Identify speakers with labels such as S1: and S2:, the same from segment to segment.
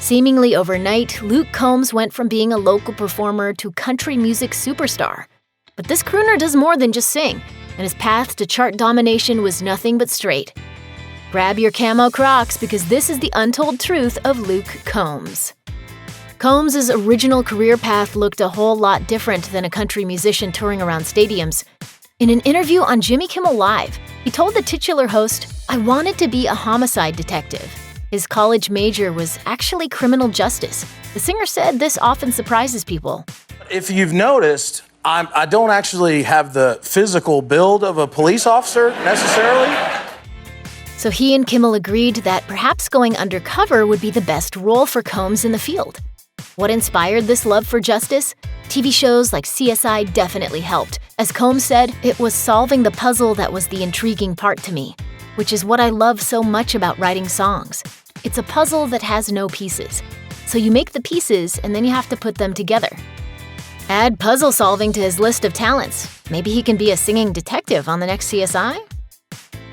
S1: Seemingly overnight, Luke Combs went from being a local performer to country music superstar. But this crooner does more than just sing, and his path to chart domination was nothing but straight. Grab your camo Crocs because this is the untold truth of Luke Combs. Combs' original career path looked a whole lot different than a country musician touring around stadiums. In an interview on Jimmy Kimmel Live, he told the titular host, "I wanted to be a homicide detective." His college major was actually criminal justice. The singer said this often surprises people.
S2: If you've noticed, I don't actually have the physical build of a police officer necessarily.
S1: So he and Kimmel agreed that perhaps going undercover would be the best role for Combs in the field. What inspired this love for justice? TV shows like CSI definitely helped. As Combs said, "It was solving the puzzle that was the intriguing part to me, which is what I love so much about writing songs. It's a puzzle that has no pieces. So you make the pieces and then you have to put them together." Add puzzle solving to his list of talents. Maybe he can be a singing detective on the next CSI?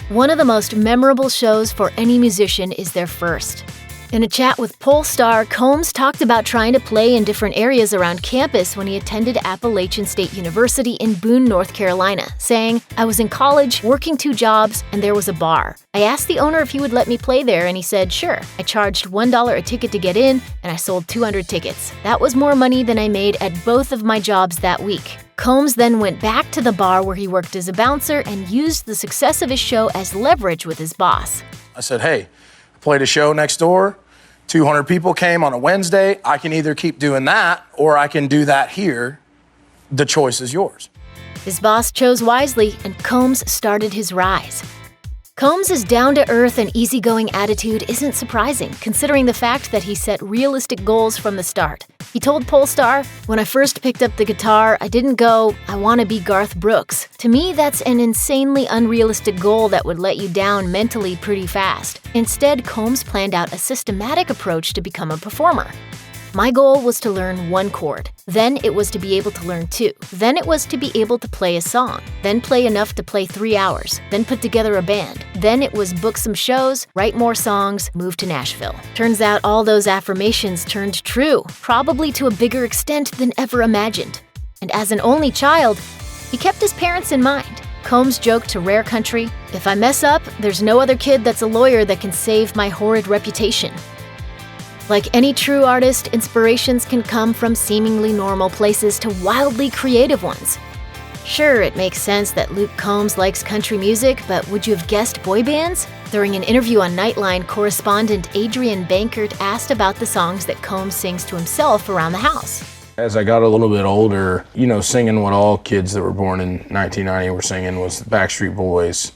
S1: One of the most memorable shows for any musician is their first. In a chat with Polestar, Combs talked about trying to play in different areas around campus when he attended Appalachian State University in Boone, North Carolina, saying, "I was in college, working 2 jobs, and there was a bar. I asked the owner if he would let me play there, and he said, sure. I charged $1 a ticket to get in, and I sold 200 tickets. That was more money than I made at both of my jobs that week." Combs then went back to the bar where he worked as a bouncer and used the success of his show as leverage with his boss.
S2: I said, "Hey, I played a show next door. 200 people came on a Wednesday. I can either keep doing that or I can do that here. The choice is yours."
S1: His boss chose wisely, and Combs started his rise. Combs' down-to-earth and easygoing attitude isn't surprising, considering the fact that he set realistic goals from the start. He told Polestar, "When I first picked up the guitar, I didn't go, I want to be Garth Brooks. To me, that's an insanely unrealistic goal that would let you down mentally pretty fast." Instead, Combs planned out a systematic approach to become a performer. "My goal was to learn 1 chord. Then it was to be able to learn 2. Then it was to be able to play a song. Then play enough to play 3 hours. Then put together a band. Then it was book some shows, write more songs, move to Nashville." Turns out all those affirmations turned true, probably to a bigger extent than ever imagined. And as an only child, he kept his parents in mind. Combs joked to Rare Country, "If I mess up, there's no other kid that's a lawyer that can save my horrid reputation." Like any true artist, inspirations can come from seemingly normal places to wildly creative ones. Sure, it makes sense that Luke Combs likes country music, but would you have guessed boy bands? During an interview on Nightline, correspondent Adrian Bankert asked about the songs that Combs sings to himself around the house.
S2: As I got a little bit older, singing what all kids that were born in 1990 were singing was Backstreet Boys,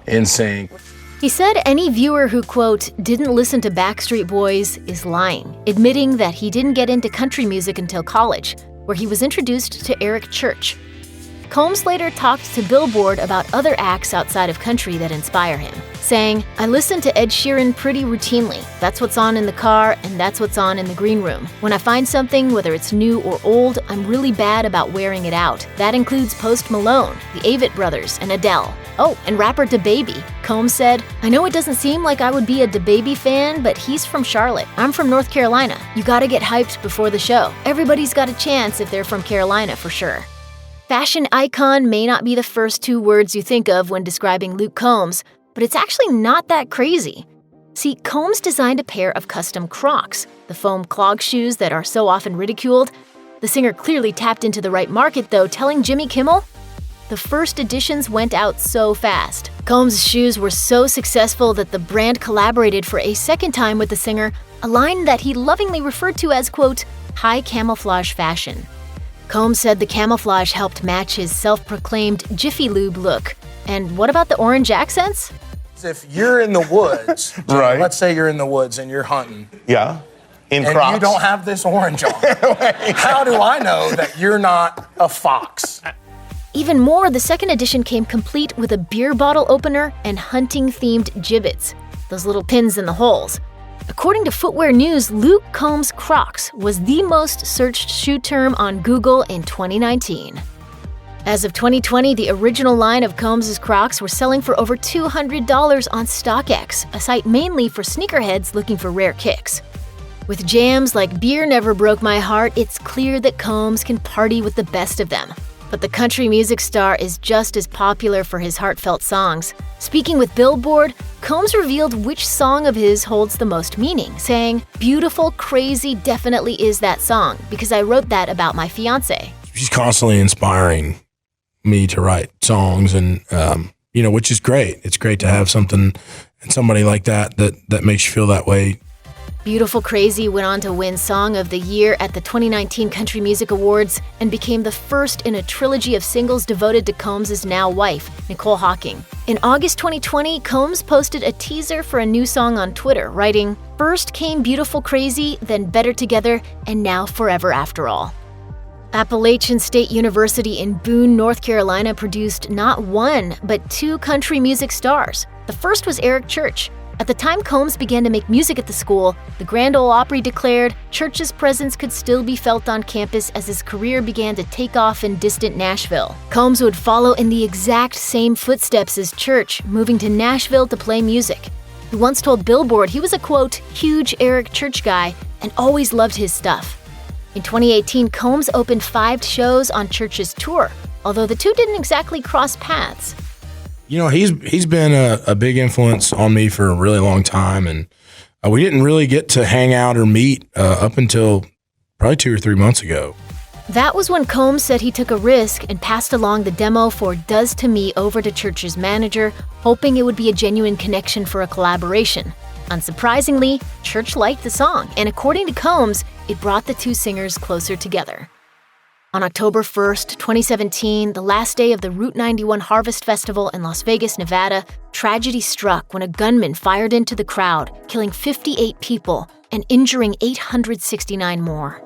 S2: NSYNC.
S1: He said any viewer who, quote, "didn't listen to Backstreet Boys" is lying, admitting that he didn't get into country music until college, where he was introduced to Eric Church. Combs later talked to Billboard about other acts outside of country that inspire him, saying, "I listen to Ed Sheeran pretty routinely. That's what's on in the car, and that's what's on in the green room. When I find something, whether it's new or old, I'm really bad about wearing it out. That includes Post Malone, the Avett Brothers, and Adele. Oh, and rapper DaBaby." Combs said, "I know it doesn't seem like I would be a DaBaby fan, but he's from Charlotte. I'm from North Carolina. You gotta get hyped before the show. Everybody's got a chance if they're from Carolina for sure." Fashion icon may not be the first 2 words you think of when describing Luke Combs, but it's actually not that crazy. See, Combs designed a pair of custom Crocs, the foam clog shoes that are so often ridiculed. The singer clearly tapped into the right market, though, telling Jimmy Kimmel, "The first editions went out so fast." Combs' shoes were so successful that the brand collaborated for a second time with the singer, a line that he lovingly referred to as, quote, "high camouflage fashion." Combs said the camouflage helped match his self-proclaimed Jiffy Lube look. And what about the orange accents?
S2: If you're in the woods,
S3: right.
S2: Let's say you're in the woods and you're hunting.
S3: Yeah. In
S2: and
S3: Crocs.
S2: You don't have this orange on. How do I know that you're not a fox?
S1: Even more, the second edition came complete with a beer bottle opener and hunting-themed gibbets, those little pins in the holes. According to Footwear News, Luke Combs Crocs was the most searched shoe term on Google in 2019. As of 2020, the original line of Combs' Crocs were selling for over $200 on StockX, a site mainly for sneakerheads looking for rare kicks. With jams like Beer Never Broke My Heart, it's clear that Combs can party with the best of them. But the country music star is just as popular for his heartfelt songs. Speaking with Billboard, Combs revealed which song of his holds the most meaning, saying, "Beautiful Crazy definitely is that song, because I wrote that about my fiancé."
S3: She's constantly inspiring me to write songs, and which is great. It's great to have something and somebody like that makes you feel that way.
S1: Beautiful Crazy went on to win Song of the Year at the 2019 Country Music Awards and became the first in a trilogy of singles devoted to Combs' now wife, Nicole Hawking. In August 2020, Combs posted a teaser for a new song on Twitter, writing, "First came Beautiful Crazy, then Better Together, and now Forever After All." Appalachian State University in Boone, North Carolina produced not one, but two country music stars. The first was Eric Church. At the time Combs began to make music at the school, the Grand Ole Opry declared Church's presence could still be felt on campus as his career began to take off in distant Nashville. Combs would follow in the exact same footsteps as Church, moving to Nashville to play music. He once told Billboard he was a, quote, "huge Eric Church guy and always loved his stuff." In 2018, Combs opened 5 shows on Church's tour, although the two didn't exactly cross paths.
S3: He's been a big influence on me for a really long time, and we didn't really get to hang out or meet up until probably 2 or 3 months ago.
S1: That was when Combs said he took a risk and passed along the demo for Does to Me over to Church's manager, hoping it would be a genuine connection for a collaboration. Unsurprisingly, Church liked the song, and according to Combs, it brought the two singers closer together. On October 1st, 2017, the last day of the Route 91 Harvest Festival in Las Vegas, Nevada, tragedy struck when a gunman fired into the crowd, killing 58 people and injuring 869 more.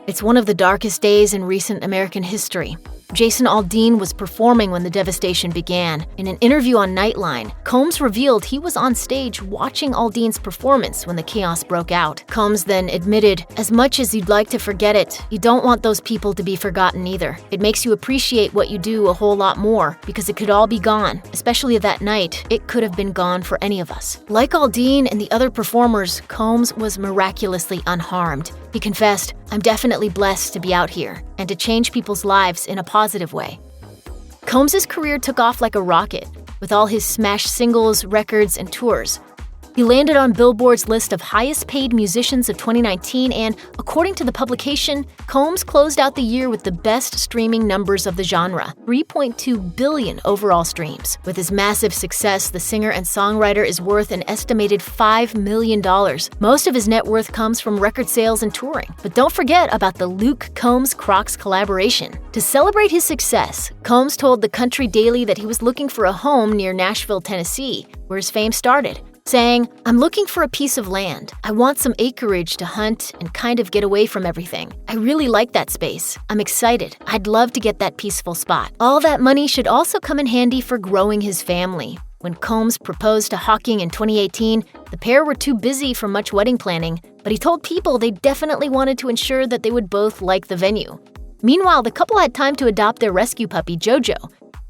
S1: It's one of the darkest days in recent American history. Jason Aldean was performing when the devastation began. In an interview on Nightline, Combs revealed he was on stage watching Aldean's performance when the chaos broke out. Combs then admitted, "As much as you'd like to forget it, you don't want those people to be forgotten either. It makes you appreciate what you do a whole lot more, because it could all be gone. Especially that night, it could have been gone for any of us." Like Aldean and the other performers, Combs was miraculously unharmed. He confessed, "I'm definitely blessed to be out here and to change people's lives in a positive way." Combs' career took off like a rocket, with all his smash singles, records, and tours. He landed on Billboard's list of highest-paid musicians of 2019, and according to the publication, Combs closed out the year with the best streaming numbers of the genre, 3.2 billion overall streams. With his massive success, the singer and songwriter is worth an estimated $5 million. Most of his net worth comes from record sales and touring. But don't forget about the Luke Combs-Crocs collaboration. To celebrate his success, Combs told the Country Daily that he was looking for a home near Nashville, Tennessee, where his fame started, saying, "I'm looking for a piece of land. I want some acreage to hunt and kind of get away from everything. I really like that space. I'm excited. I'd love to get that peaceful spot." All that money should also come in handy for growing his family. When Combs proposed to Hawking in 2018, the pair were too busy for much wedding planning, but he told People they definitely wanted to ensure that they would both like the venue. Meanwhile, the couple had time to adopt their rescue puppy, Jojo,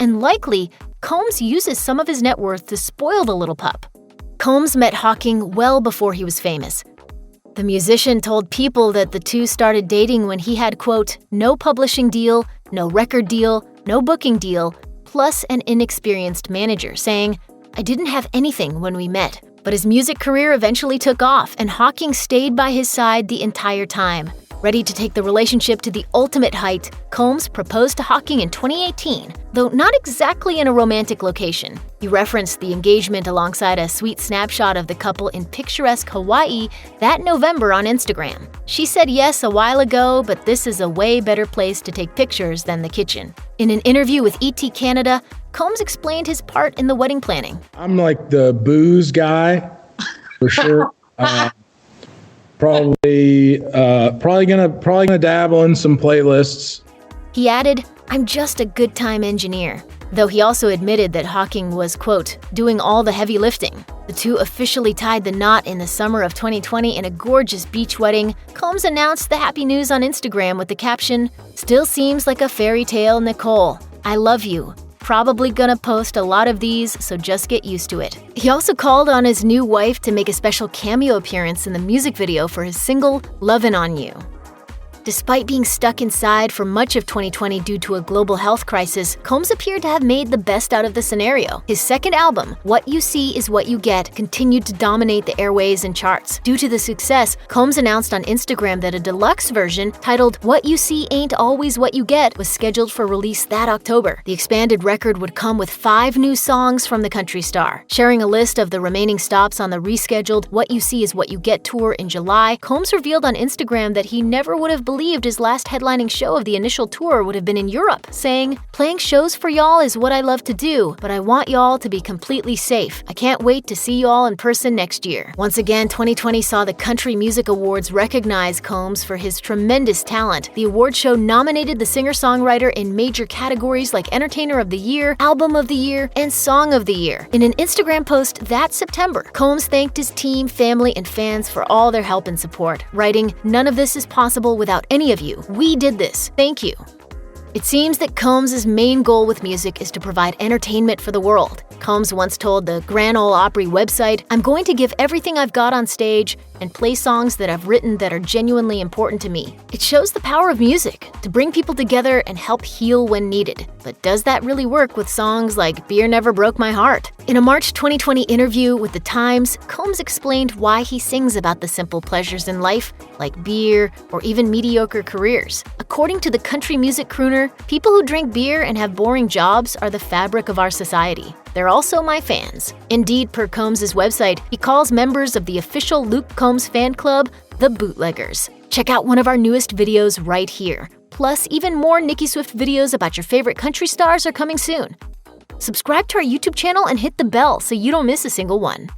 S1: and likely, Combs uses some of his net worth to spoil the little pup. Combs met Hawking well before he was famous. The musician told People that the two started dating when he had, quote, "no publishing deal, no record deal, no booking deal, plus an inexperienced manager," saying, "I didn't have anything when we met." But his music career eventually took off, and Hawking stayed by his side the entire time. Ready to take the relationship to the ultimate height, Combs proposed to Hawking in 2018, though not exactly in a romantic location. He referenced the engagement alongside a sweet snapshot of the couple in picturesque Hawaii that November on Instagram. She said yes a while ago, but this is a way better place to take pictures than the kitchen. In an interview with ET Canada, Combs explained his part in the wedding planning.
S3: I'm like the booze guy, for sure. Probably gonna dabble in some playlists.
S1: He added, "I'm just a good time engineer," though he also admitted that Hawking was, quote, "doing all the heavy lifting." The two officially tied the knot in the summer of 2020 in a gorgeous beach wedding. Combs announced the happy news on Instagram with the caption, "Still seems like a fairy tale, Nicole. I love you. probably gonna post a lot of these, so just get used to it. He also called on his new wife to make a special cameo appearance in the music video for his single, Lovin' On You. Despite being stuck inside for much of 2020 due to a global health crisis, Combs appeared to have made the best out of the scenario. His second album, What You See Is What You Get, continued to dominate the airways and charts. Due to the success, Combs announced on Instagram that a deluxe version, titled What You See Ain't Always What You Get, was scheduled for release that October. The expanded record would come with 5 new songs from the country star. Sharing a list of the remaining stops on the rescheduled What You See Is What You Get tour in July, Combs revealed on Instagram that he never would have believed his last headlining show of the initial tour would have been in Europe, saying, "Playing shows for y'all is what I love to do, but I want y'all to be completely safe. I can't wait to see y'all in person next year." Once again, 2020 saw the Country Music Awards recognize Combs for his tremendous talent. The award show nominated the singer-songwriter in major categories like Entertainer of the Year, Album of the Year, and Song of the Year. In an Instagram post that September, Combs thanked his team, family, and fans for all their help and support, writing, "None of this is possible without any of you. We did this. Thank you." It seems that Combs' main goal with music is to provide entertainment for the world. Combs once told the Grand Ole Opry website, "I'm going to give everything I've got on stage and play songs that I've written that are genuinely important to me." It shows the power of music to bring people together and help heal when needed. But does that really work with songs like Beer Never Broke My Heart? In a March 2020 interview with The Times, Combs explained why he sings about the simple pleasures in life, like beer or even mediocre careers. According to the country music crooner, people who drink beer and have boring jobs are the fabric of our society. They're also my fans. Indeed, per Combs' website, he calls members of the official Luke Combs fan club the Bootleggers. Check out one of our newest videos right here. Plus, even more Nicki Swift videos about your favorite country stars are coming soon. Subscribe to our YouTube channel and hit the bell so you don't miss a single one.